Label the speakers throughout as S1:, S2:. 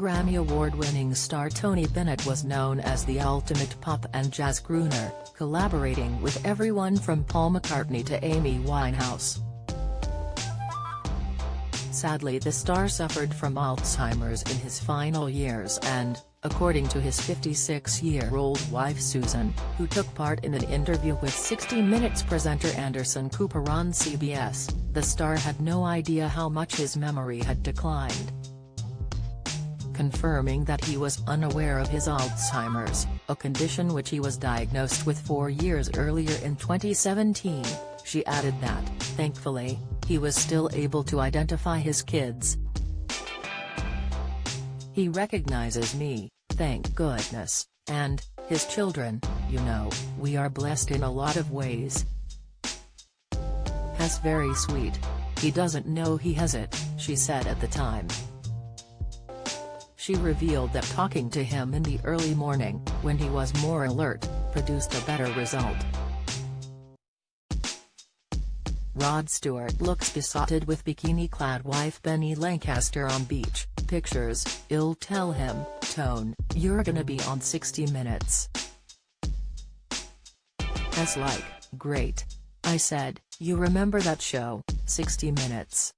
S1: Grammy Award-winning star Tony Bennett was known as the ultimate pop and jazz crooner, collaborating with everyone from Paul McCartney to Amy Winehouse. Sadly, the star suffered from Alzheimer's in his final years and, according to his 56-year-old wife Susan, who took part in an interview with 60 Minutes presenter Anderson Cooper on CBS, the star had no idea how much his memory had declined. Confirming that he was unaware of his Alzheimer's, a condition which he was diagnosed with 4 years earlier in 2017, she added that, thankfully, he was still able to identify his kids. He recognizes me, thank goodness, and, his children, you know, we are blessed in a lot of ways. That's very sweet. He doesn't know he has it, she said at the time. She revealed that talking to him in the early morning, when he was more alert, produced a better result. Rod Stewart looks besotted with bikini-clad wife Benny Lancaster on beach pictures. "I'll tell him, Tone, you're gonna be on 60 Minutes. As like, great. I said, you remember that show, 60 Minutes?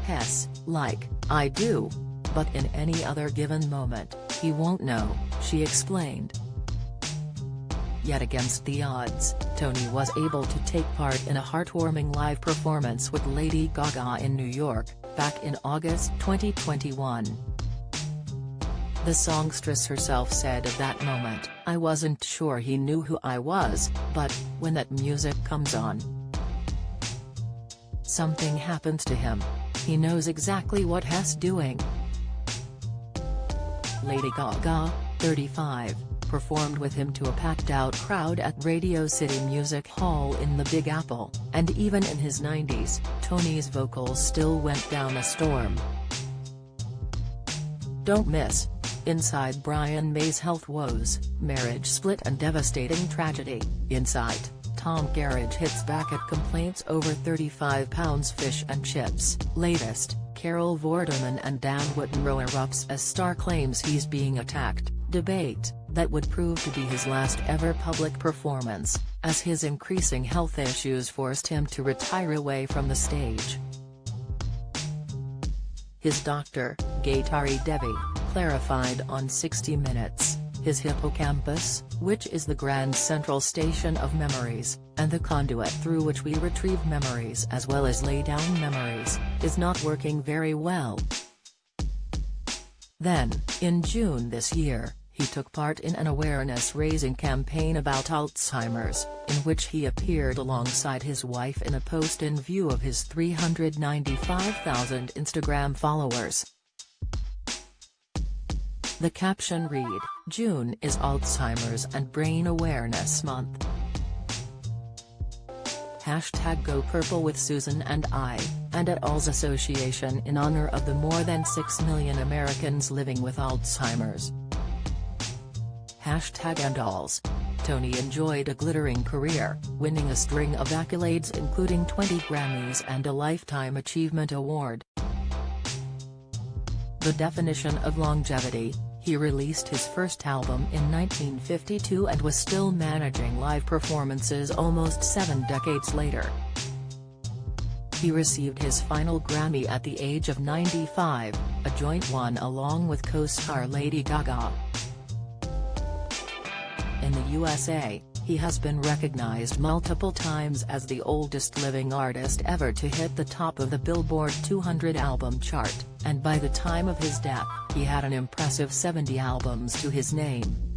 S1: Hess, like, I do. But in any other given moment, he won't know," she explained. Yet against the odds, Tony was able to take part in a heartwarming live performance with Lady Gaga in New York, back in August 2021. The songstress herself said of that moment, "I wasn't sure he knew who I was, but, when that music comes on, something happens to him. He knows exactly what he's doing." Lady Gaga, 35, performed with him to a packed-out crowd at Radio City Music Hall in the Big Apple, and even in his 90s, Tony's vocals still went down a storm. Don't miss. Inside Brian May's health woes, marriage split and devastating tragedy. Insight, Tom Garage hits back at complaints over £35 fish and chips. Latest, Carol Vorderman and Dan Whittenrow erupts as star claims he's being attacked. Debate, that would prove to be his last ever public performance, as his increasing health issues forced him to retire away from the stage. His doctor, Gayatri Devi, clarified on 60 Minutes, his hippocampus, which is the grand central station of memories, and the conduit through which we retrieve memories as well as lay down memories, is not working very well. Then, in June this year, he took part in an awareness-raising campaign about Alzheimer's, in which he appeared alongside his wife in a post in view of his 395,000 Instagram followers. The caption read, "June is Alzheimer's and Brain Awareness Month. #GoPurple with Susan and I, and at Alz Association in honor of the more than 6 million Americans living with Alzheimer's. #AndAlz." Tony enjoyed a glittering career, winning a string of accolades including 20 Grammys and a Lifetime Achievement Award. The definition of longevity, he released his first album in 1952 and was still managing live performances almost 7 decades later. He received his final Grammy at the age of 95, a joint one along with co-star Lady Gaga. In the USA, he has been recognized multiple times as the oldest living artist ever to hit the top of the Billboard 200 album chart, and by the time of his death, he had an impressive 70 albums to his name.